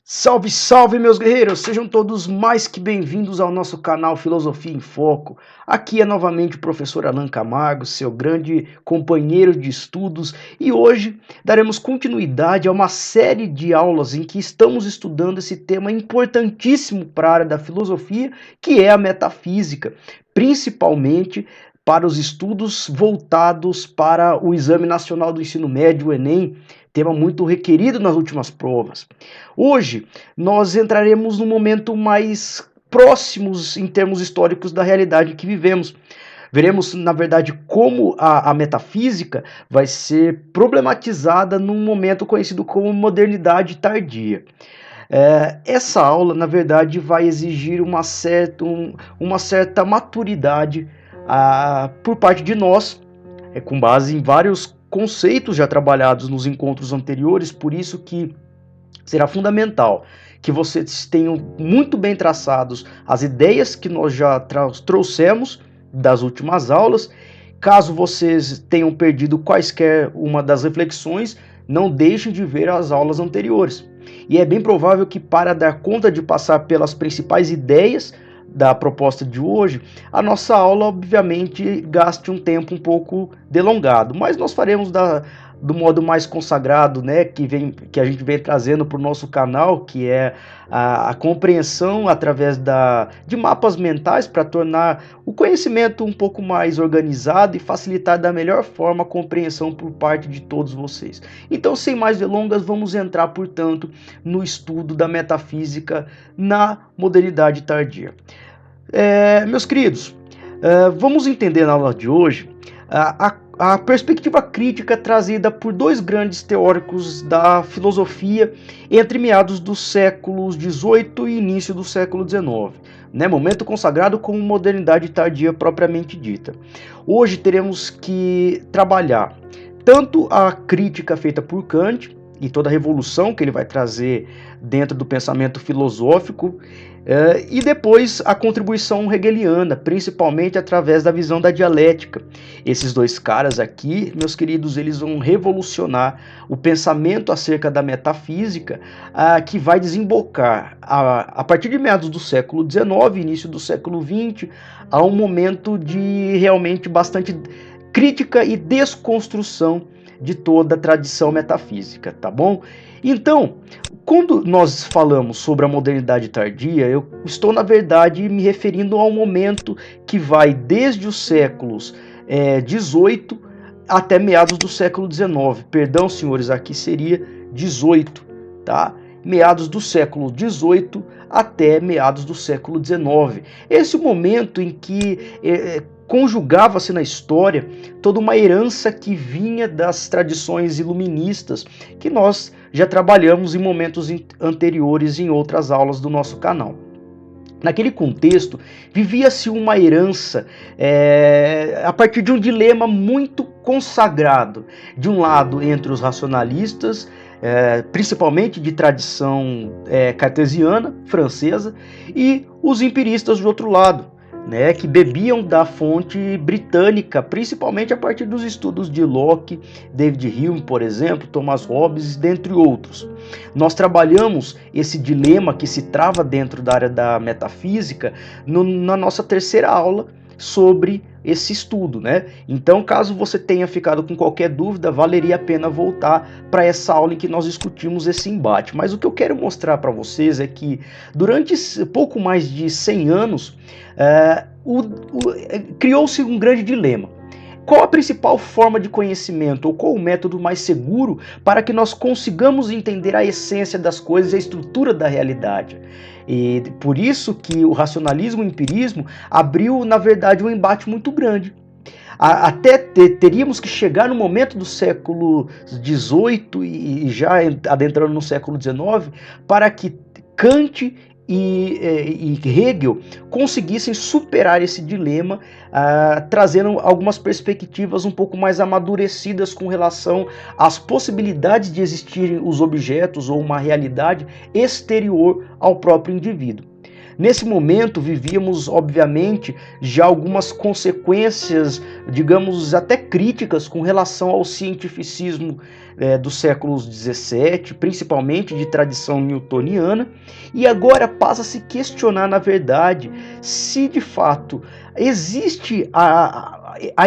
Salve, salve, meus guerreiros! Sejam todos mais que bem-vindos ao nosso canal Filosofia em Foco. Aqui é novamente o professor Alan Camargo, seu grande companheiro de estudos, e hoje daremos continuidade a uma série de aulas em que estamos estudando esse tema importantíssimo para a área da filosofia, que é a metafísica, principalmente para os estudos voltados para o Exame Nacional do Ensino Médio, o Enem, tema muito requerido nas últimas provas. Hoje nós entraremos num momento mais próximos em termos históricos da realidade que vivemos. Veremos, na verdade, como a metafísica vai ser problematizada num momento conhecido como modernidade tardia. Essa aula, na verdade, vai exigir uma certa maturidade por parte de nós, com base em vários conceitos já trabalhados nos encontros anteriores, por isso que será fundamental que vocês tenham muito bem traçados as ideias que nós já trouxemos das últimas aulas. Caso vocês tenham perdido quaisquer uma das reflexões, não deixem de ver as aulas anteriores. E é bem provável que, para dar conta de passar pelas principais ideias da proposta de hoje, a nossa aula obviamente gaste um tempo um pouco delongado, mas nós faremos do modo mais consagrado, né, que a gente vem trazendo para o nosso canal, que é a compreensão através de mapas mentais para tornar o conhecimento um pouco mais organizado e facilitar da melhor forma a compreensão por parte de todos vocês. Então, sem mais delongas, vamos entrar, portanto, no estudo da metafísica na modernidade tardia. Meus queridos, vamos entender na aula de hoje a perspectiva crítica trazida por dois grandes teóricos da filosofia entre meados dos séculos XVIII e início do século XIX, né? Momento consagrado como modernidade tardia propriamente dita. Hoje teremos que trabalhar tanto a crítica feita por Kant e toda a revolução que ele vai trazer dentro do pensamento filosófico, e depois a contribuição hegeliana, principalmente através da visão da dialética. Esses dois caras aqui, meus queridos, eles vão revolucionar o pensamento acerca da metafísica, que vai desembocar a partir de meados do século XIX, início do século XX, a um momento de realmente bastante crítica e desconstrução de toda a tradição metafísica, tá bom? Então, quando nós falamos sobre a modernidade tardia, eu estou, na verdade, me referindo a um momento que vai desde os séculos XVIII até meados do século XIX. Perdão, senhores, aqui seria XVIII, tá? Meados do século XVIII até meados do século XIX. Esse é o momento em que conjugava-se na história toda uma herança que vinha das tradições iluministas, que nós já trabalhamos em momentos anteriores em outras aulas do nosso canal. Naquele contexto, vivia-se uma herança a partir de um dilema muito consagrado, de um lado entre os racionalistas, principalmente de tradição cartesiana, francesa, e os empiristas do outro lado, né, que bebiam da fonte britânica, principalmente a partir dos estudos de Locke, David Hume, por exemplo, Thomas Hobbes, dentre outros. Nós trabalhamos esse dilema que se trava dentro da área da metafísica na nossa terceira aula sobre esse estudo, né? Então, caso você tenha ficado com qualquer dúvida, valeria a pena voltar para essa aula em que nós discutimos esse embate. Mas o que eu quero mostrar para vocês é que durante pouco mais de 100 anos, criou-se um grande dilema. Qual a principal forma de conhecimento, ou qual o método mais seguro para que nós consigamos entender a essência das coisas e a estrutura da realidade? E por isso que o racionalismo e o empirismo abriu, na verdade, um embate muito grande. Até teríamos que chegar no momento do século XVIII e já adentrando no século XIX para que Kant e Hegel conseguissem superar esse dilema, trazendo algumas perspectivas um pouco mais amadurecidas com relação às possibilidades de existirem os objetos ou uma realidade exterior ao próprio indivíduo. Nesse momento vivíamos, obviamente, já algumas consequências, digamos, até críticas com relação ao cientificismo dos séculos XVII, principalmente de tradição newtoniana, e agora passa a se questionar, na verdade, se de fato existe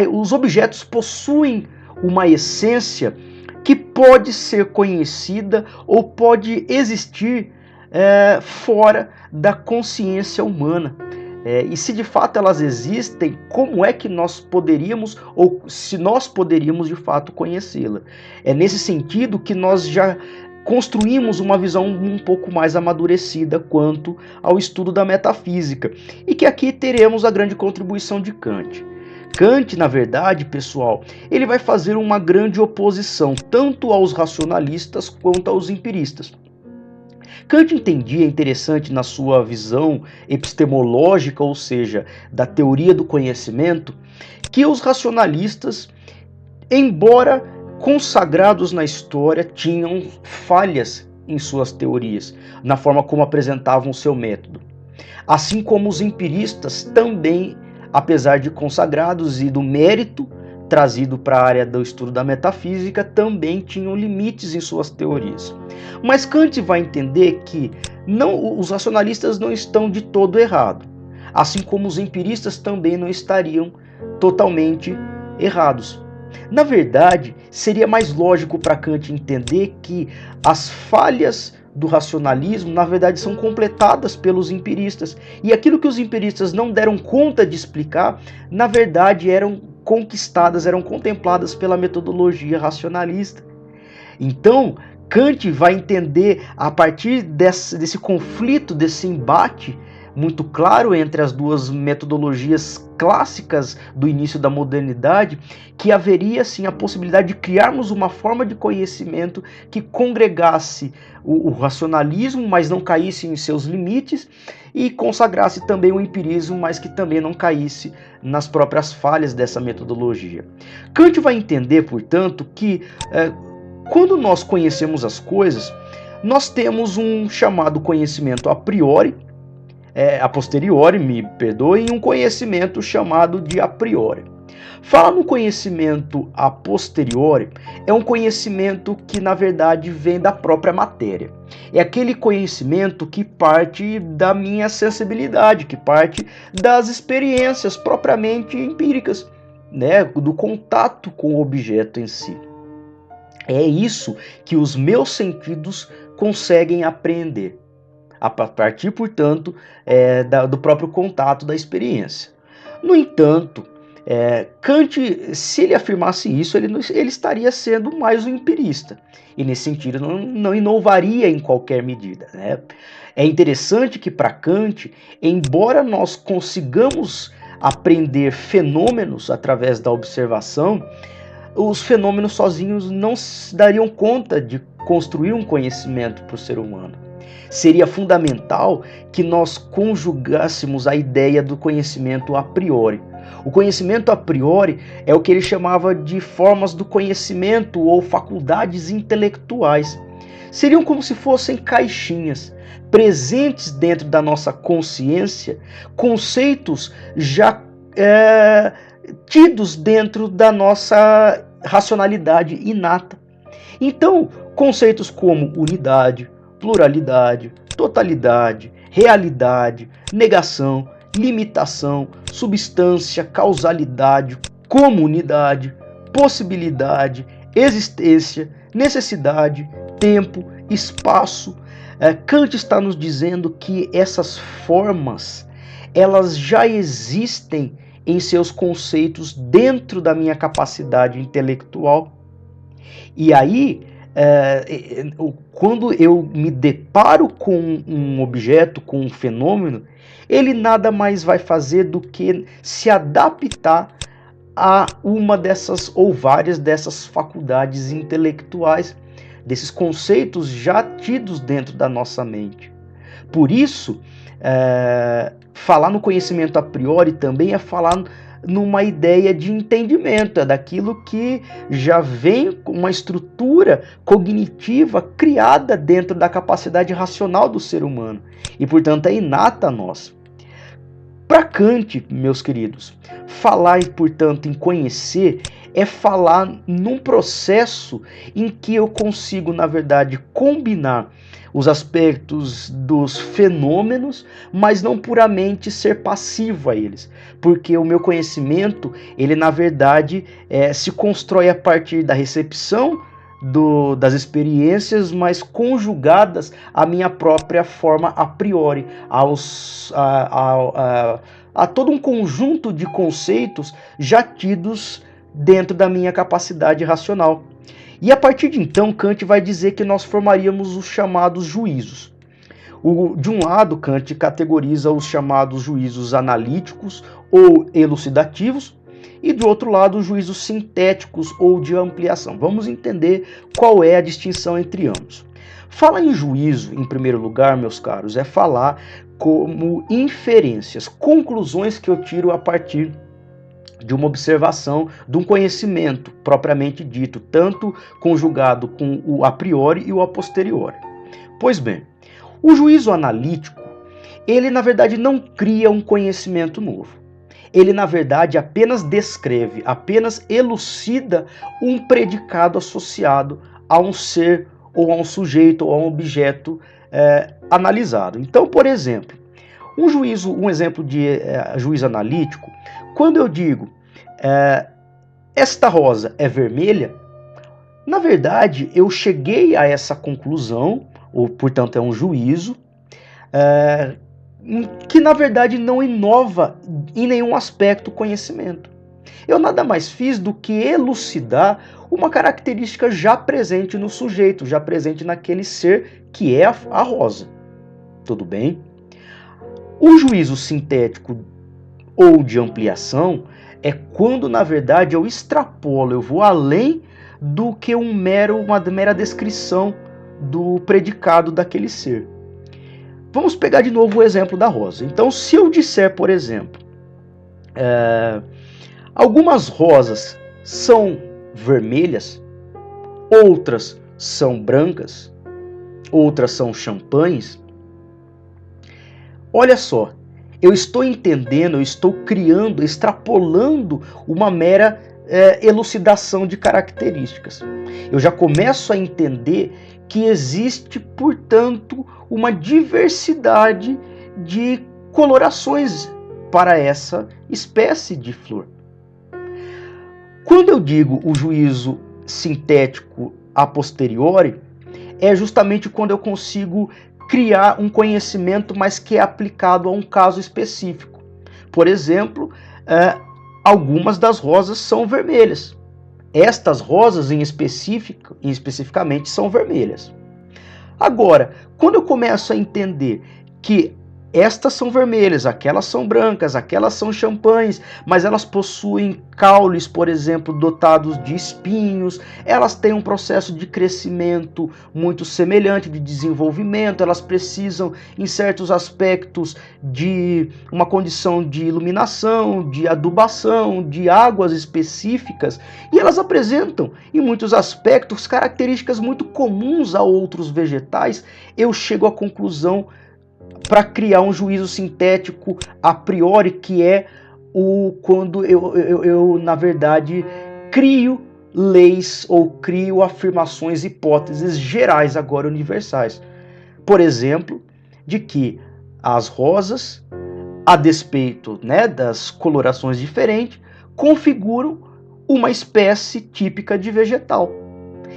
os objetos possuem uma essência que pode ser conhecida ou pode existir fora da consciência humana. E se de fato elas existem, como é que nós poderíamos, ou se nós poderíamos de fato conhecê-la? É nesse sentido que nós já construímos uma visão um pouco mais amadurecida quanto ao estudo da metafísica, e que aqui teremos a grande contribuição de Kant. Kant, na verdade, pessoal, ele vai fazer uma grande oposição tanto aos racionalistas quanto aos empiristas. Kant entendia, interessante na sua visão epistemológica, ou seja, da teoria do conhecimento, que os racionalistas, embora consagrados na história, tinham falhas em suas teorias, na forma como apresentavam o seu método. Assim como os empiristas também, apesar de consagrados e do mérito trazido para a área do estudo da metafísica, também tinham limites em suas teorias. Mas Kant vai entender que os racionalistas não estão de todo errados, assim como os empiristas também não estariam totalmente errados. Na verdade, seria mais lógico para Kant entender que as falhas do racionalismo, na verdade, são completadas pelos empiristas. E aquilo que os empiristas não deram conta de explicar, na verdade, eram conquistadas, eram contempladas pela metodologia racionalista. Então, Kant vai entender, a partir desse conflito, desse embate muito claro entre as duas metodologias clássicas do início da modernidade, que haveria sim a possibilidade de criarmos uma forma de conhecimento que congregasse o racionalismo, mas não caísse em seus limites, e consagrasse também o empirismo, mas que também não caísse nas próprias falhas dessa metodologia. Kant vai entender, portanto, que quando nós conhecemos as coisas, nós temos um chamado conhecimento a priori, a posteriori, me perdoem, um conhecimento chamado de a priori. Falar no conhecimento a posteriori é um conhecimento que, na verdade, vem da própria matéria. É aquele conhecimento que parte da minha sensibilidade, que parte das experiências propriamente empíricas, né, do contato com o objeto em si. É isso que os meus sentidos conseguem apreender, a partir, portanto, do próprio contato da experiência. No entanto, Kant, se ele afirmasse isso, ele estaria sendo mais um empirista, e nesse sentido não inovaria em qualquer medida, né? É interessante que para Kant, embora nós consigamos aprender fenômenos através da observação, os fenômenos sozinhos não dariam conta de construir um conhecimento para o ser humano. Seria fundamental que nós conjugássemos a ideia do conhecimento a priori. O conhecimento a priori é o que ele chamava de formas do conhecimento ou faculdades intelectuais. Seriam como se fossem caixinhas, presentes dentro da nossa consciência, conceitos já tidos dentro da nossa racionalidade inata. Então, conceitos como unidade, pluralidade, totalidade, realidade, negação, limitação, substância, causalidade, comunidade, possibilidade, existência, necessidade, tempo, espaço. Kant está nos dizendo que essas formas, elas já existem em seus conceitos dentro da minha capacidade intelectual. E aí, quando eu me deparo com um objeto, com um fenômeno, ele nada mais vai fazer do que se adaptar a uma dessas ou várias dessas faculdades intelectuais, desses conceitos já tidos dentro da nossa mente. Por isso, falar no conhecimento a priori também é falar numa ideia de entendimento, é daquilo que já vem com uma estrutura cognitiva criada dentro da capacidade racional do ser humano e, portanto, é inata a nós. Para Kant, meus queridos, falar, portanto, em conhecer é falar num processo em que eu consigo, na verdade, combinar os aspectos dos fenômenos, mas não puramente ser passivo a eles, porque o meu conhecimento, ele na verdade se constrói a partir da recepção das experiências, mas conjugadas à minha própria forma a priori, a todo um conjunto de conceitos já tidos dentro da minha capacidade racional. E a partir de então, Kant vai dizer que nós formaríamos os chamados juízos. De um lado, Kant categoriza os chamados juízos analíticos ou elucidativos, e do outro lado, os juízos sintéticos ou de ampliação. Vamos entender qual é a distinção entre ambos. Falar em juízo, em primeiro lugar, meus caros, é falar como inferências, conclusões que eu tiro a partir de uma observação, de um conhecimento propriamente dito, tanto conjugado com o a priori e o a posteriori. Pois bem, o juízo analítico, ele na verdade não cria um conhecimento novo. Ele na verdade apenas descreve, apenas elucida um predicado associado a um ser ou a um sujeito ou a um objeto analisado. Então, por exemplo, um exemplo de juízo analítico, quando eu digo esta rosa é vermelha, na verdade eu cheguei a essa conclusão, ou portanto é um juízo, que na verdade não inova em nenhum aspecto o conhecimento. Eu nada mais fiz do que elucidar uma característica já presente no sujeito, já presente naquele ser que é a rosa. Tudo bem? O juízo sintético ou de ampliação é quando, na verdade, eu extrapolo, eu vou além do que uma mera descrição do predicado daquele ser. Vamos pegar de novo o exemplo da rosa. Então, se eu disser, por exemplo, algumas rosas são vermelhas, outras são brancas, outras são champanhes, olha só, eu estou entendendo, eu estou criando, extrapolando uma mera elucidação de características. Eu já começo a entender que existe, portanto, uma diversidade de colorações para essa espécie de flor. Quando eu digo o juízo sintético a posteriori, é justamente quando eu consigo criar um conhecimento, mas que é aplicado a um caso específico. Por exemplo, algumas das rosas são vermelhas. Estas rosas especificamente são vermelhas. Agora, quando eu começo a entender que estas são vermelhas, aquelas são brancas, aquelas são champanhes, mas elas possuem caules, por exemplo, dotados de espinhos, elas têm um processo de crescimento muito semelhante, de desenvolvimento, elas precisam, em certos aspectos, de uma condição de iluminação, de adubação, de águas específicas, e elas apresentam, em muitos aspectos, características muito comuns a outros vegetais. Eu chego à conclusão para criar um juízo sintético a priori, que é quando eu, na verdade, crio leis ou crio afirmações, hipóteses gerais, agora universais. Por exemplo, de que as rosas, a despeito, das colorações diferentes, configuram uma espécie típica de vegetal.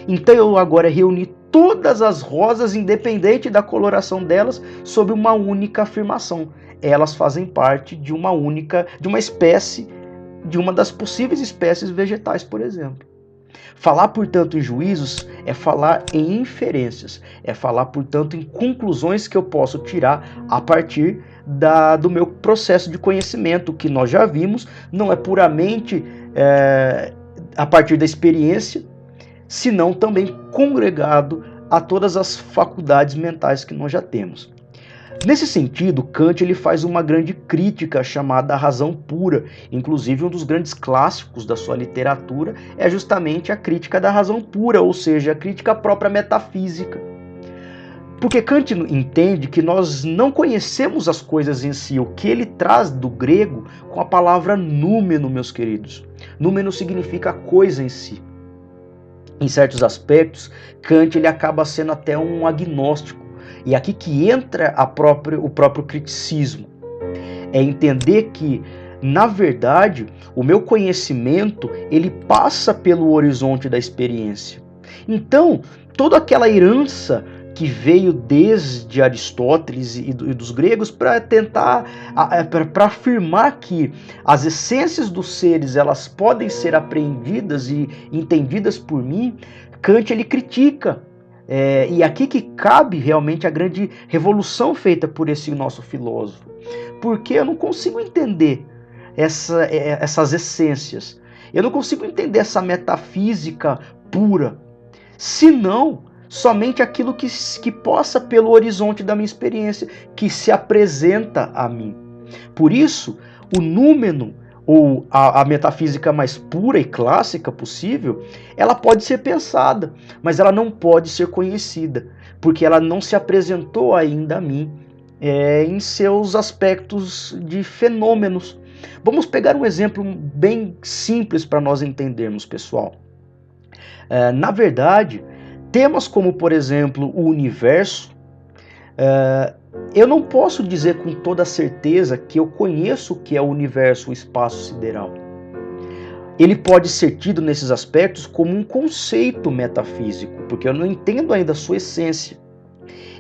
Então eu agora reuni todas as rosas, independente da coloração delas, sob uma única afirmação. Elas fazem parte de uma espécie, de uma das possíveis espécies vegetais, por exemplo. Falar, portanto, em juízos é falar em inferências, é falar, portanto, em conclusões que eu posso tirar a partir do meu processo de conhecimento, que nós já vimos, não é puramente a partir da experiência, senão também congregado a todas as faculdades mentais que nós já temos. Nesse sentido, Kant ele faz uma grande crítica chamada razão pura. Inclusive, um dos grandes clássicos da sua literatura é justamente a crítica da razão pura, ou seja, a crítica à própria metafísica. Porque Kant entende que nós não conhecemos as coisas em si, o que ele traz do grego com a palavra númeno, meus queridos. Númeno significa coisa em si. Em certos aspectos, Kant ele acaba sendo até um agnóstico. E aqui que entra o próprio criticismo. É entender que, na verdade, o meu conhecimento ele passa pelo horizonte da experiência. Então, toda aquela herança que veio desde Aristóteles e dos gregos para tentar, para afirmar que as essências dos seres elas podem ser apreendidas e entendidas por mim, Kant ele critica. E aqui que cabe realmente a grande revolução feita por esse nosso filósofo. Porque eu não consigo entender essas essências. Eu não consigo entender essa metafísica pura. Senão, somente aquilo que possa pelo horizonte da minha experiência, que se apresenta a mim. Por isso, o númeno, ou a metafísica mais pura e clássica possível, ela pode ser pensada, mas ela não pode ser conhecida, porque ela não se apresentou ainda a mim em seus aspectos de fenômenos. Vamos pegar um exemplo bem simples para nós entendermos, pessoal. Na verdade, temas como, por exemplo, o universo, eu não posso dizer com toda certeza que eu conheço o que é o universo, o espaço sideral. Ele pode ser tido nesses aspectos como um conceito metafísico, porque eu não entendo ainda a sua essência.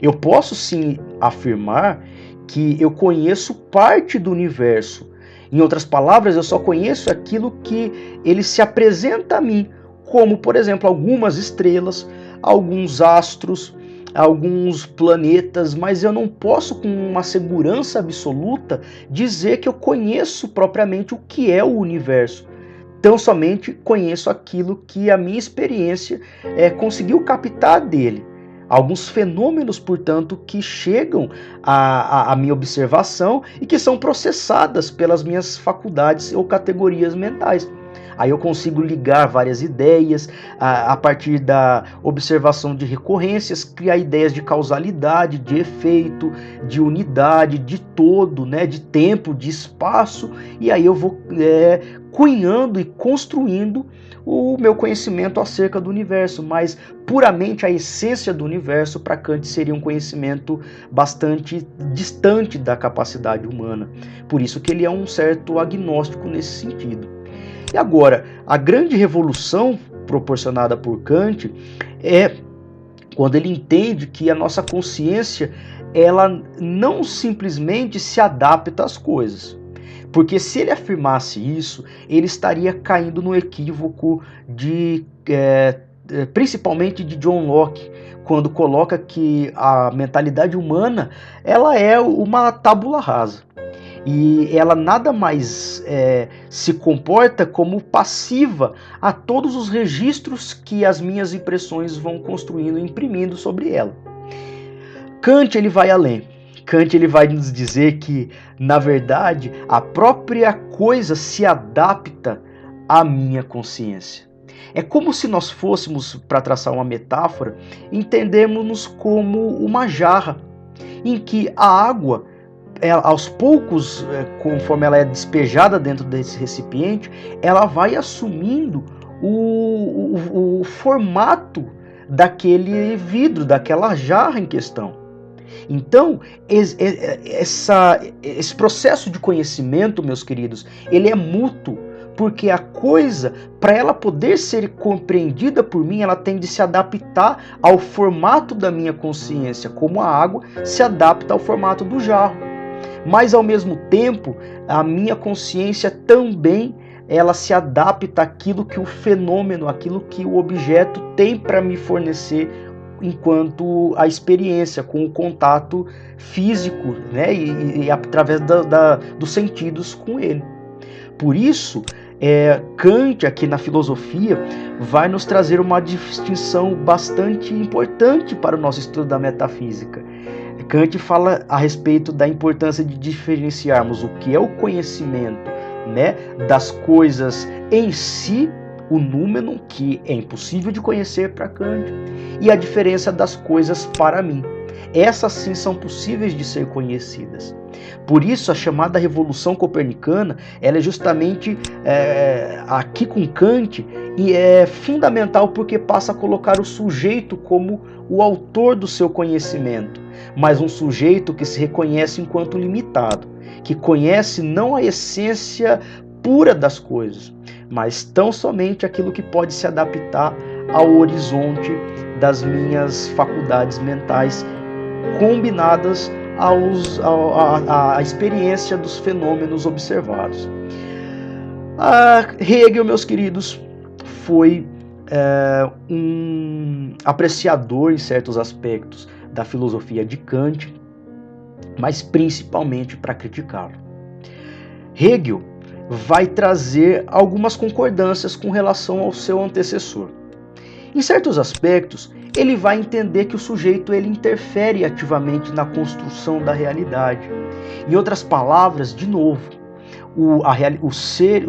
Eu posso sim afirmar que eu conheço parte do universo. Em outras palavras, eu só conheço aquilo que ele se apresenta a mim, como, por exemplo, algumas estrelas, alguns astros, alguns planetas, mas eu não posso com uma segurança absoluta dizer que eu conheço propriamente o que é o universo. Tão somente conheço aquilo que a minha experiência conseguiu captar dele. Alguns fenômenos, portanto, que chegam à minha observação e que são processadas pelas minhas faculdades ou categorias mentais. Aí eu consigo ligar várias ideias, a partir da observação de recorrências, criar ideias de causalidade, de efeito, de unidade, de todo, né, de tempo, de espaço, e aí eu vou cunhando e construindo o meu conhecimento acerca do universo, mas puramente a essência do universo para Kant seria um conhecimento bastante distante da capacidade humana. Por isso que ele é um certo agnóstico nesse sentido. E agora, a grande revolução proporcionada por Kant é quando ele entende que a nossa consciência ela não simplesmente se adapta às coisas. Porque se ele afirmasse isso, ele estaria caindo no equívoco principalmente de John Locke, quando coloca que a mentalidade humana ela é uma tábula rasa. E ela nada mais se comporta como passiva a todos os registros que as minhas impressões vão construindo e imprimindo sobre ela. Kant ele vai além. Kant ele vai nos dizer que, na verdade, a própria coisa se adapta à minha consciência. É como se nós fôssemos, para traçar uma metáfora, entendermos-nos como uma jarra, em que a água aos poucos, conforme ela é despejada dentro desse recipiente, ela vai assumindo o formato daquele vidro, daquela jarra em questão. Então, esse processo de conhecimento, meus queridos, ele é mútuo, porque a coisa, para ela poder ser compreendida por mim, ela tem de se adaptar ao formato da minha consciência, como a água se adapta ao formato do jarro. Mas ao mesmo tempo, a minha consciência também ela se adapta àquilo que o fenômeno, àquilo que o objeto tem para me fornecer enquanto a experiência, com o contato físico, né? e através dos sentidos com ele. Por isso, Kant, aqui na filosofia, vai nos trazer uma distinção bastante importante para o nosso estudo da metafísica. Kant fala a respeito da importância de diferenciarmos o que é o conhecimento, né, das coisas em si, o númeno, que é impossível de conhecer para Kant, e a diferença das coisas para mim. Essas sim são possíveis de ser conhecidas. Por isso, a chamada Revolução Copernicana, ela é justamente aqui com Kant, e é fundamental porque passa a colocar o sujeito como o autor do seu conhecimento, mas um sujeito que se reconhece enquanto limitado, que conhece não a essência pura das coisas, mas tão somente aquilo que pode se adaptar ao horizonte das minhas faculdades mentais combinadas à experiência dos fenômenos observados. Hegel, meus queridos, foi um apreciador em certos aspectos da filosofia de Kant, mas principalmente para criticá-lo. Hegel vai trazer algumas concordâncias com relação ao seu antecessor. Em certos aspectos, ele vai entender que o sujeito ele interfere ativamente na construção da realidade. Em outras palavras, de novo, os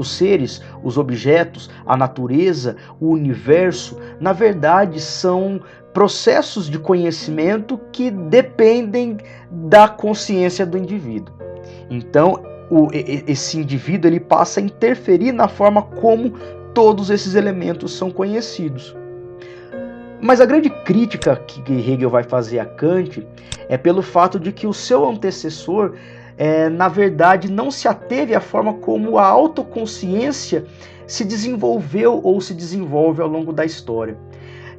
seres, os objetos, a natureza, o universo, na verdade são processos de conhecimento que dependem da consciência do indivíduo. Então, esse indivíduo ele passa a interferir na forma como todos esses elementos são conhecidos. Mas a grande crítica que Hegel vai fazer a Kant é pelo fato de que o seu antecessor, na verdade, não se ateve à forma como a autoconsciência se desenvolveu ou se desenvolve ao longo da história.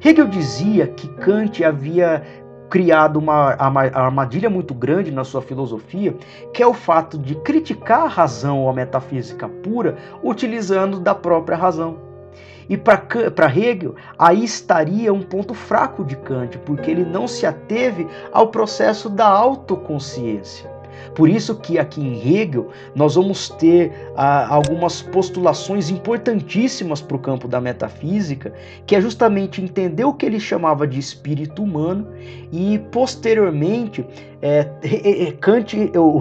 Hegel dizia que Kant havia criado uma armadilha muito grande na sua filosofia, que é o fato de criticar a razão ou a metafísica pura utilizando da própria razão. E para Hegel, aí estaria um ponto fraco de Kant, porque ele não se ateve ao processo da autoconsciência. Por isso que aqui em Hegel nós vamos ter algumas postulações importantíssimas para o campo da metafísica, que é justamente entender o que ele chamava de espírito humano e posteriormente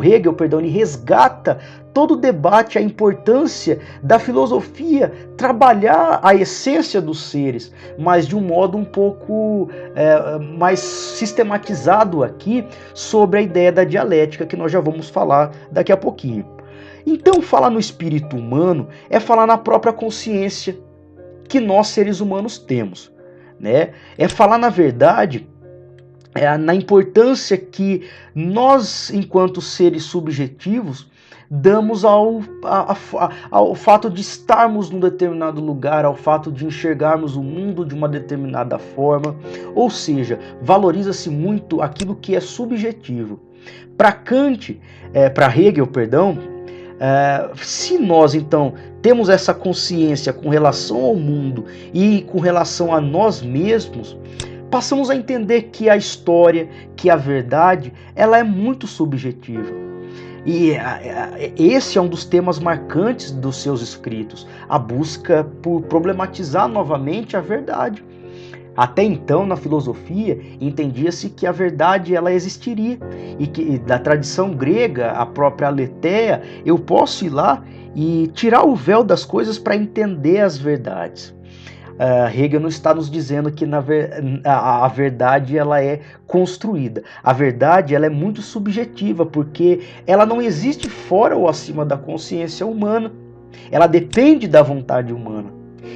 Hegel, ele resgata todo o debate, a importância da filosofia trabalhar a essência dos seres, mas de um modo um pouco mais sistematizado aqui sobre a ideia da dialética, que nós já vamos falar daqui a pouquinho. Então, falar no espírito humano é falar na própria consciência que nós, seres humanos, temos, né? É falar, na verdade, na importância que nós, enquanto seres subjetivos, damos ao fato de estarmos num determinado lugar, ao fato de enxergarmos o mundo de uma determinada forma, ou seja, valoriza-se muito aquilo que é subjetivo. Para Hegel, se nós então temos essa consciência com relação ao mundo e com relação a nós mesmos, passamos a entender que a história, que a verdade, ela é muito subjetiva. E esse é um dos temas marcantes dos seus escritos, a busca por problematizar novamente a verdade. Até então, na filosofia, entendia-se que a verdade ela existiria e que da tradição grega, a própria aletheia, eu posso ir lá e tirar o véu das coisas para entender as verdades. Hegel não está nos dizendo que a verdade ela é construída. A verdade ela é muito subjetiva, porque ela não existe fora ou acima da consciência humana. Ela depende da vontade humana.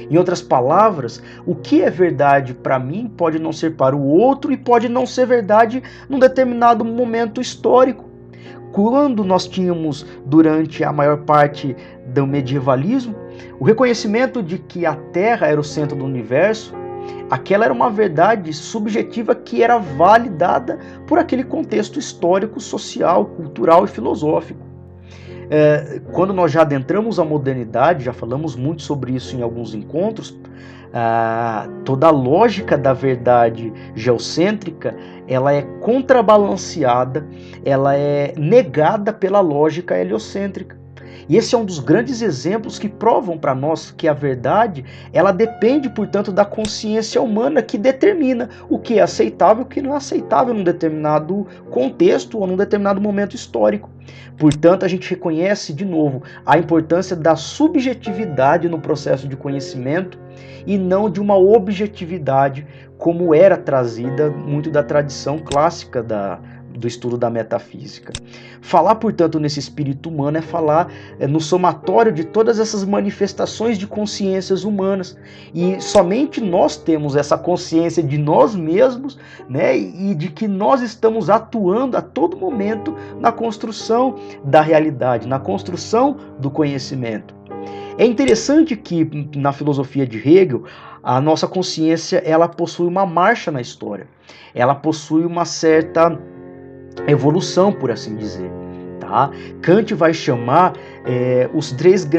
Em outras palavras, o que é verdade para mim pode não ser para o outro e pode não ser verdade num determinado momento histórico. Quando nós tínhamos, durante a maior parte do medievalismo, o reconhecimento de que a Terra era o centro do universo, aquela era uma verdade subjetiva que era validada por aquele contexto histórico, social, cultural e filosófico. Quando nós já adentramos a modernidade, já falamos muito sobre isso em alguns encontros, toda a lógica da verdade geocêntrica ela é contrabalanceada, ela é negada pela lógica heliocêntrica. E esse é um dos grandes exemplos que provam para nós que a verdade, ela depende, portanto, da consciência humana que determina o que é aceitável e o que não é aceitável num determinado contexto ou num determinado momento histórico. Portanto, a gente reconhece, de novo, a importância da subjetividade no processo de conhecimento e não de uma objetividade como era trazida muito da tradição clássica do estudo da metafísica. Falar, portanto, nesse espírito humano é falar no somatório de todas essas manifestações de consciências humanas. E somente nós temos essa consciência de nós mesmos, né, e de que nós estamos atuando a todo momento na construção da realidade, na construção do conhecimento. É interessante que na filosofia de Hegel, a nossa consciência ela possui uma marcha na história. Ela possui uma certa evolução, por assim dizer. Tá? Kant vai chamar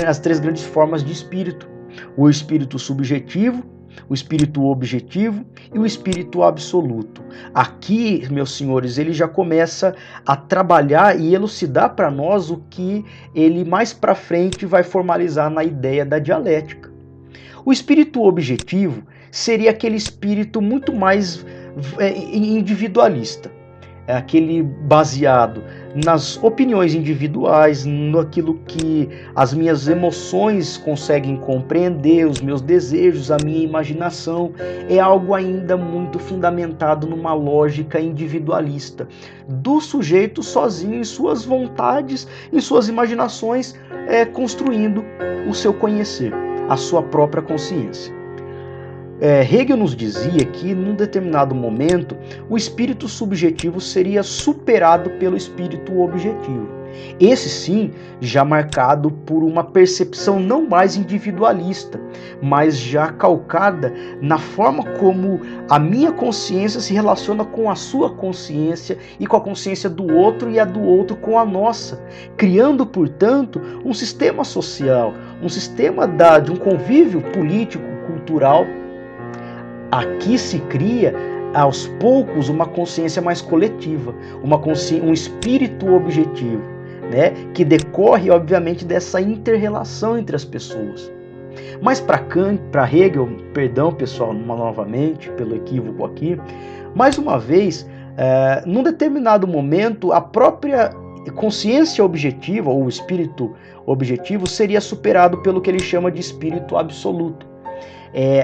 as três grandes formas de espírito: o espírito subjetivo, o espírito objetivo e o espírito absoluto. Aqui, meus senhores, ele já começa a trabalhar e elucidar para nós o que ele mais para frente vai formalizar na ideia da dialética. O espírito objetivo seria aquele espírito muito mais individualista, aquele baseado nas opiniões individuais, naquilo que as minhas emoções conseguem compreender, os meus desejos, a minha imaginação. É algo ainda muito fundamentado numa lógica individualista, do sujeito sozinho em suas vontades, em suas imaginações, construindo o seu conhecer, a sua própria consciência. Hegel nos dizia que, num determinado momento, o espírito subjetivo seria superado pelo espírito objetivo. Esse sim, já marcado por uma percepção não mais individualista, mas já calcada na forma como a minha consciência se relaciona com a sua consciência e com a consciência do outro e a do outro com a nossa, criando, portanto, um sistema social, um sistema de um convívio político, cultural. Aqui se cria, aos poucos, uma consciência mais coletiva, um espírito objetivo, né, que decorre, obviamente, dessa inter-relação entre as pessoas. Mas para Hegel, perdão pessoal, novamente, pelo equívoco aqui, mais uma vez, num determinado momento, a própria consciência objetiva, ou o espírito objetivo, seria superado pelo que ele chama de espírito absoluto.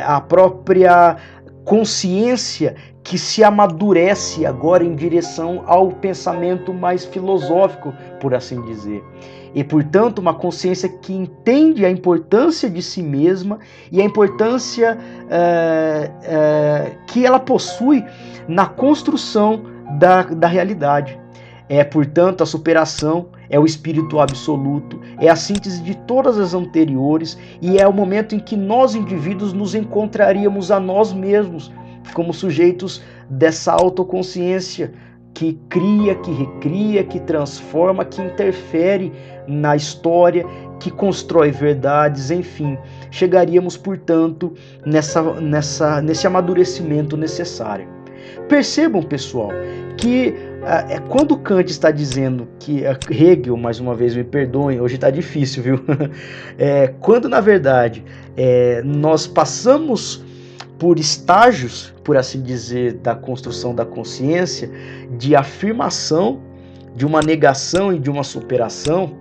A própria consciência que se amadurece agora em direção ao pensamento mais filosófico, por assim dizer. E, portanto, uma consciência que entende a importância de si mesma e a importância que ela possui na construção da realidade. Portanto, a superação é o espírito absoluto, é a síntese de todas as anteriores e é o momento em que nós, indivíduos, nos encontraríamos a nós mesmos como sujeitos dessa autoconsciência que cria, que recria, que transforma, que interfere na história, que constrói verdades, enfim. Chegaríamos, portanto, nesse amadurecimento necessário. Percebam, pessoal, que quando Kant está dizendo que Hegel, mais uma vez, me perdoem, hoje está difícil, viu? Quando, na verdade, nós passamos por estágios, por assim dizer, da construção da consciência, de afirmação, de uma negação e de uma superação,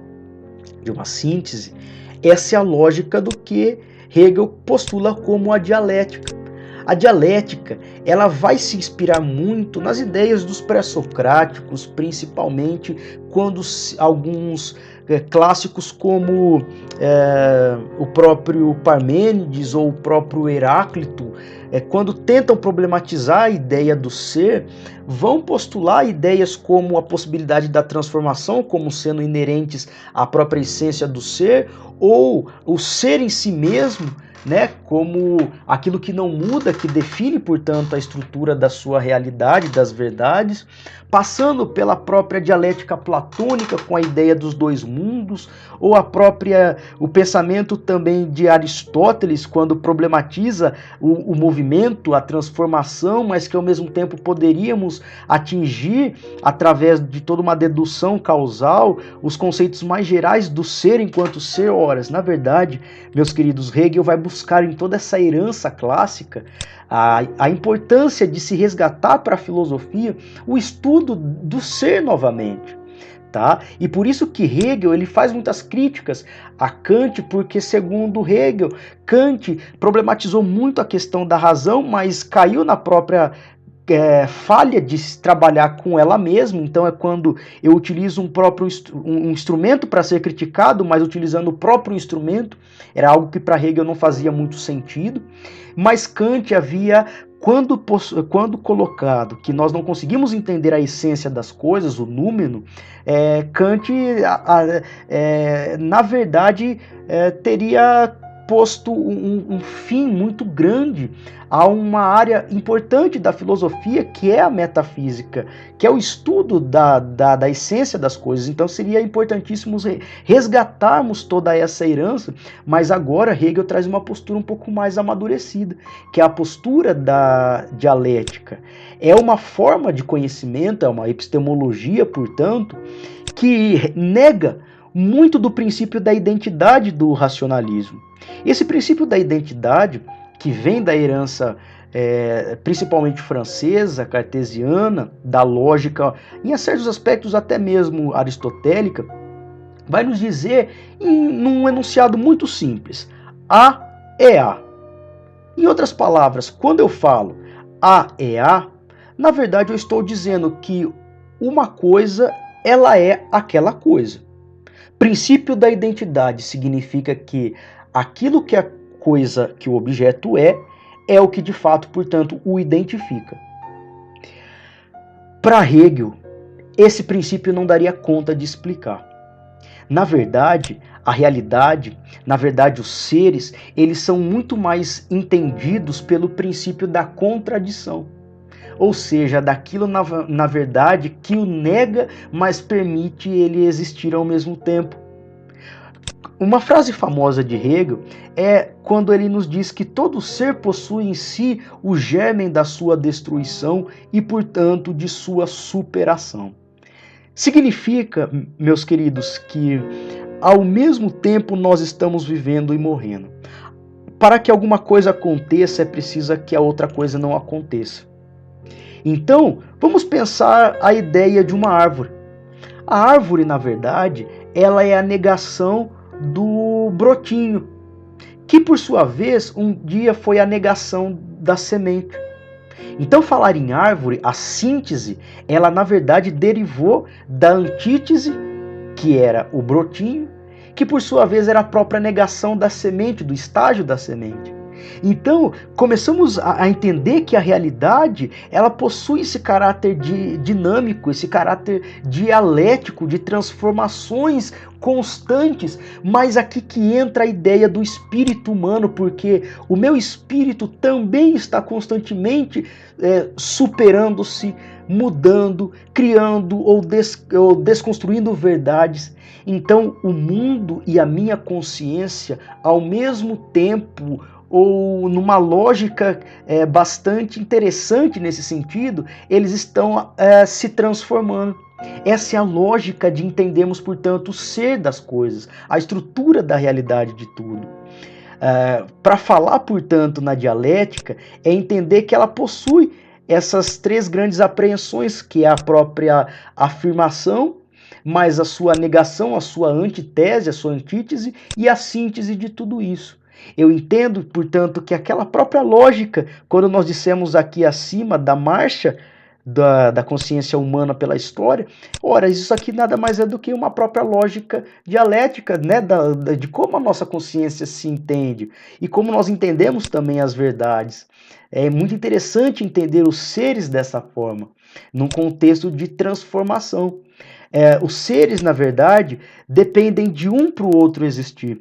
de uma síntese, essa é a lógica do que Hegel postula como a dialética. A dialética, ela vai se inspirar muito nas ideias dos pré-socráticos, principalmente quando alguns clássicos como o próprio Parmênides ou o próprio Heráclito, quando tentam problematizar a ideia do ser, vão postular ideias como a possibilidade da transformação como sendo inerentes à própria essência do ser, ou o ser em si mesmo, né, como aquilo que não muda, que define, portanto, a estrutura da sua realidade, das verdades, passando pela própria dialética platônica com a ideia dos dois mundos, ou o pensamento também de Aristóteles, quando problematiza o movimento, a transformação, mas que ao mesmo tempo poderíamos conseguimos atingir, através de toda uma dedução causal, os conceitos mais gerais do ser enquanto ser. Ora, na verdade, meus queridos, Hegel vai buscar em toda essa herança clássica a importância de se resgatar para a filosofia o estudo do ser novamente. Tá? E por isso que Hegel ele faz muitas críticas a Kant, porque segundo Hegel, Kant problematizou muito a questão da razão, mas caiu na própria falha de trabalhar com ela mesma. Então é quando eu utilizo um instrumento para ser criticado, mas utilizando o próprio instrumento, era algo que para Hegel não fazia muito sentido. Mas Kant havia, quando colocado que nós não conseguimos entender a essência das coisas, o númeno, Kant, na verdade, teria posto um fim muito grande a uma área importante da filosofia, que é a metafísica, que é o estudo da essência das coisas. Então seria importantíssimo resgatarmos toda essa herança, mas agora Hegel traz uma postura um pouco mais amadurecida, que é a postura da dialética. É uma forma de conhecimento, é uma epistemologia, portanto, que nega muito do princípio da identidade do racionalismo. Esse princípio da identidade, que vem da herança principalmente francesa, cartesiana, da lógica, em certos aspectos até mesmo aristotélica, vai nos dizer num enunciado muito simples: A é A. Em outras palavras, quando eu falo A é A, na verdade eu estou dizendo que uma coisa, ela é aquela coisa. Princípio da identidade significa que aquilo que a coisa, que o objeto é o que de fato, portanto, o identifica. Para Hegel, esse princípio não daria conta de explicar. Na verdade, a realidade, na verdade, os seres, eles são muito mais entendidos pelo princípio da contradição. Ou seja, daquilo, na verdade, que o nega, mas permite ele existir ao mesmo tempo. Uma frase famosa de Hegel é quando ele nos diz que todo ser possui em si o germen da sua destruição e, portanto, de sua superação. Significa, meus queridos, que ao mesmo tempo nós estamos vivendo e morrendo. Para que alguma coisa aconteça, é preciso que a outra coisa não aconteça. Então, vamos pensar a ideia de uma árvore. A árvore, na verdade, ela é a negação do brotinho, que por sua vez um dia foi a negação da semente. Então falar em árvore, a síntese, ela na verdade derivou da antítese, que era o brotinho, que por sua vez era a própria negação da semente, do estágio da semente. Então, começamos a entender que a realidade, ela possui esse caráter dinâmico, esse caráter dialético, de transformações constantes, mas aqui que entra a ideia do espírito humano, porque o meu espírito também está constantemente superando-se, mudando, criando ou desconstruindo verdades. Então, o mundo e a minha consciência, ao mesmo tempo, ou numa lógica bastante interessante nesse sentido, eles estão se transformando. Essa é a lógica de entendermos, portanto, o ser das coisas, a estrutura da realidade de tudo. Para falar, portanto, na dialética, é entender que ela possui essas três grandes apreensões, que é a própria afirmação, mas a sua negação, a sua antitese, a sua antítese e a síntese de tudo isso. Eu entendo, portanto, que aquela própria lógica, quando nós dissemos aqui acima da marcha da consciência humana pela história, ora, isso aqui nada mais é do que uma própria lógica dialética, né, de como a nossa consciência se entende e como nós entendemos também as verdades. É muito interessante entender os seres dessa forma, num contexto de transformação. Os seres, na verdade, dependem de um para o outro existir.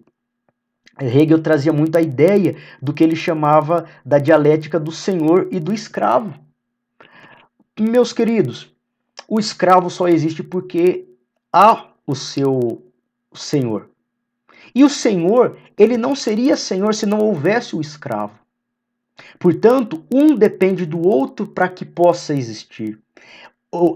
Hegel trazia muito a ideia do que ele chamava da dialética do senhor e do escravo. Meus queridos, o escravo só existe porque há o seu senhor. E o senhor, ele não seria senhor se não houvesse o escravo. Portanto, um depende do outro para que possa existir.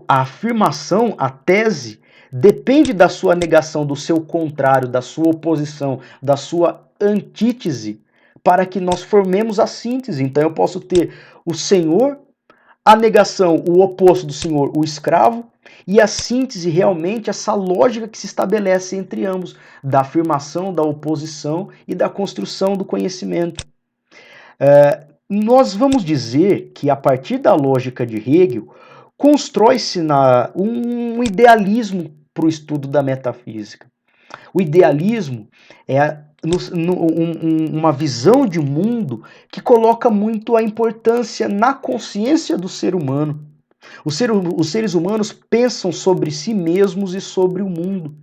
A afirmação, a tese, depende da sua negação, do seu contrário, da sua oposição, da sua antítese, para que nós formemos a síntese. Então eu posso ter o Senhor, a negação, o oposto do Senhor, o escravo, e a síntese realmente essa lógica que se estabelece entre ambos, da afirmação, da oposição e da construção do conhecimento. Nós vamos dizer que a partir da lógica de Hegel, constrói-se um idealismo para o estudo da metafísica. O idealismo é uma visão de mundo que coloca muito a importância na consciência do ser humano. Os seres humanos pensam sobre si mesmos e sobre o mundo.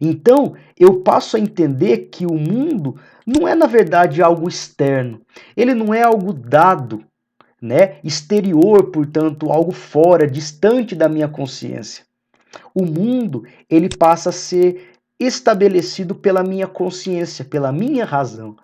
Então, eu passo a entender que o mundo não é, na verdade, algo externo. Ele não é algo dado, né, exterior, portanto, algo fora, distante da minha consciência. O mundo, ele passa a ser estabelecido pela minha consciência, pela minha razão.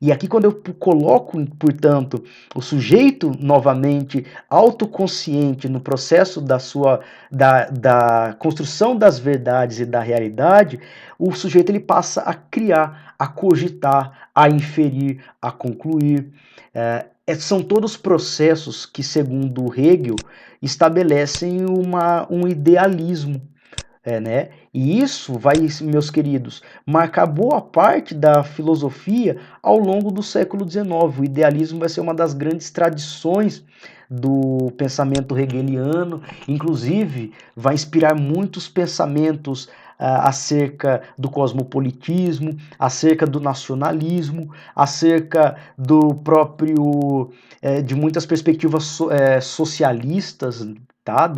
E aqui quando eu coloco, portanto, o sujeito novamente autoconsciente no processo da construção das verdades e da realidade, o sujeito ele passa a criar, a cogitar, a inferir, a concluir. São todos processos que, segundo Hegel, estabelecem um idealismo. Né? E isso vai, meus queridos, marcar boa parte da filosofia ao longo do século XIX. O idealismo vai ser uma das grandes tradições do pensamento hegeliano, inclusive vai inspirar muitos pensamentos acerca do cosmopolitismo, acerca do nacionalismo, acerca do próprio de muitas perspectivas socialistas, tá?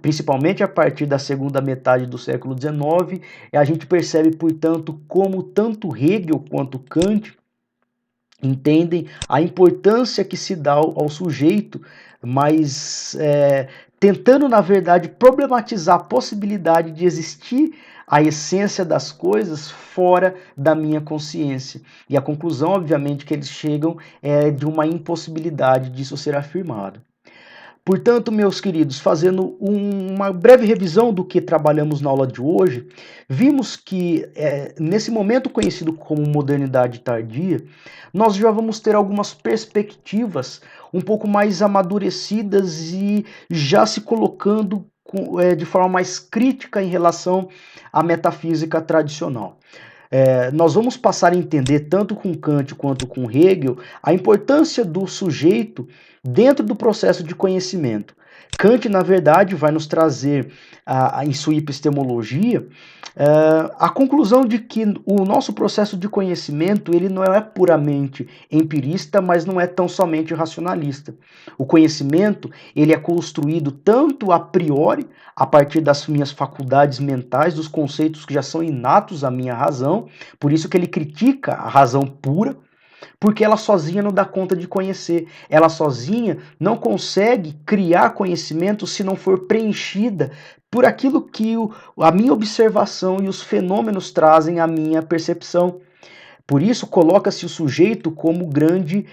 Principalmente a partir da segunda metade do século XIX, a gente percebe, portanto, como tanto Hegel quanto Kant entendem a importância que se dá ao sujeito, mas tentando, na verdade, problematizar a possibilidade de existir a essência das coisas fora da minha consciência. E a conclusão, obviamente, que eles chegam é de uma impossibilidade disso ser afirmado. Portanto, meus queridos, fazendo uma breve revisão do que trabalhamos na aula de hoje, vimos que nesse momento conhecido como modernidade tardia, nós já vamos ter algumas perspectivas um pouco mais amadurecidas e já se colocando de forma mais crítica em relação à metafísica tradicional. Nós vamos passar a entender, tanto com Kant quanto com Hegel, a importância do sujeito dentro do processo de conhecimento. Kant, na verdade, vai nos trazer, em sua epistemologia, a conclusão de que o nosso processo de conhecimento ele não é puramente empirista, mas não é tão somente racionalista. O conhecimento ele é construído tanto a priori, a partir das minhas faculdades mentais, dos conceitos que já são inatos à minha razão, por isso que ele critica a razão pura, porque ela sozinha não dá conta de conhecer. Ela sozinha não consegue criar conhecimento se não for preenchida por aquilo que a minha observação e os fenômenos trazem à minha percepção. Por isso, coloca-se o sujeito como grande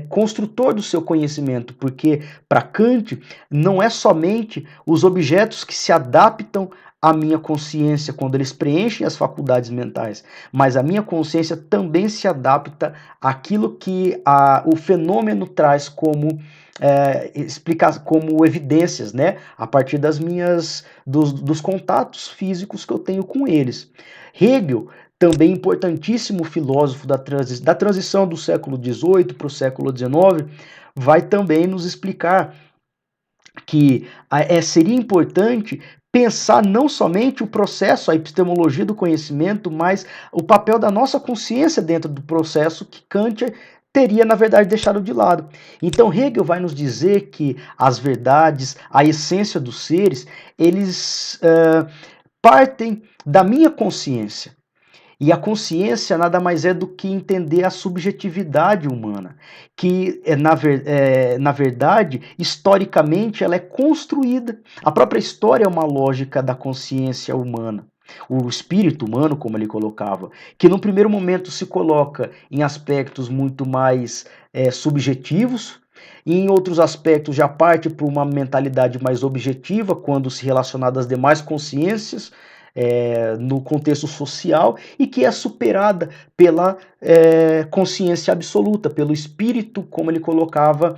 construtor do seu conhecimento, porque para Kant não é somente os objetos que se adaptam à minha consciência quando eles preenchem as faculdades mentais, mas a minha consciência também se adapta àquilo que o fenômeno traz como como evidências, né, a partir dos contatos físicos que eu tenho com eles. Hegel, também importantíssimo filósofo da transição do século XVIII para o século XIX, vai também nos explicar que seria importante pensar não somente o processo, a epistemologia do conhecimento, mas o papel da nossa consciência dentro do processo que Kant teria, na verdade, deixado de lado. Então, Hegel vai nos dizer que as verdades, a essência dos seres, eles partem da minha consciência. E a consciência nada mais é do que entender a subjetividade humana, que, na verdade, historicamente, ela é construída. A própria história é uma lógica da consciência humana. O espírito humano, como ele colocava, que no primeiro momento se coloca em aspectos muito mais subjetivos, e em outros aspectos já parte para uma mentalidade mais objetiva, quando se relacionada às demais consciências, no contexto social, e que é superada pela consciência absoluta, pelo espírito, como ele colocava,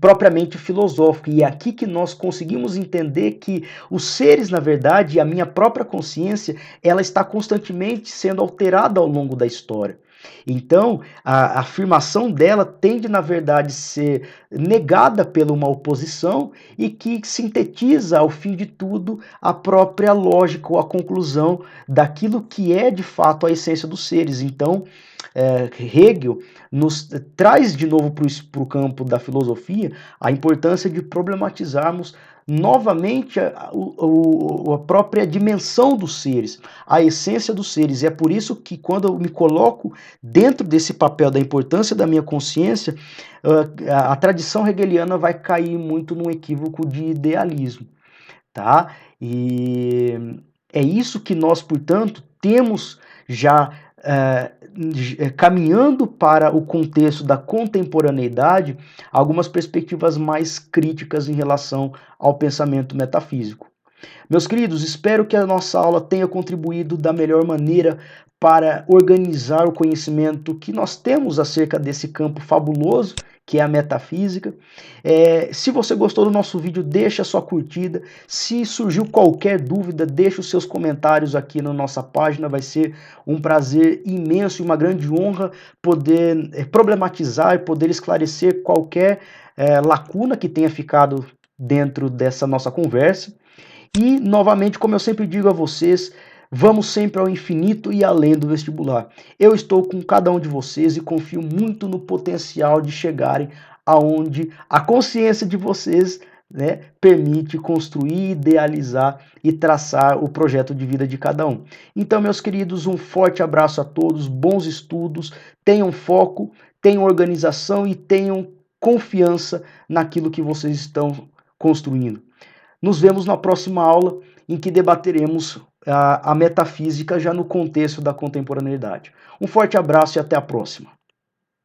propriamente filosófico. E é aqui que nós conseguimos entender que os seres, na verdade, e a minha própria consciência, ela está constantemente sendo alterada ao longo da história. Então, a afirmação dela tende, na verdade, a ser negada pela uma oposição e que sintetiza, ao fim de tudo, a própria lógica ou a conclusão daquilo que é, de fato, a essência dos seres. Então, Hegel nos traz de novo para o campo da filosofia a importância de problematizarmos novamente a própria dimensão dos seres, a essência dos seres. E é por isso que, quando eu me coloco dentro desse papel da importância da minha consciência, a tradição hegeliana vai cair muito num equívoco de idealismo, tá? E é isso que nós, portanto, temos já caminhando para o contexto da contemporaneidade, algumas perspectivas mais críticas em relação ao pensamento metafísico. Meus queridos, espero que a nossa aula tenha contribuído da melhor maneira para organizar o conhecimento que nós temos acerca desse campo fabuloso que é a metafísica. Se você gostou do nosso vídeo, deixa a sua curtida. Se surgiu qualquer dúvida, deixa os seus comentários aqui na nossa página. Vai ser um prazer imenso e uma grande honra poder problematizar e poder esclarecer qualquer lacuna que tenha ficado dentro dessa nossa conversa. E, novamente, como eu sempre digo a vocês, vamos sempre ao infinito e além do vestibular. Eu estou com cada um de vocês e confio muito no potencial de chegarem aonde a consciência de vocês, né, permite construir, idealizar e traçar o projeto de vida de cada um. Então, meus queridos, um forte abraço a todos, bons estudos, tenham foco, tenham organização e tenham confiança naquilo que vocês estão construindo. Nos vemos na próxima aula, em que debateremos a metafísica já no contexto da contemporaneidade. Um forte abraço e até a próxima.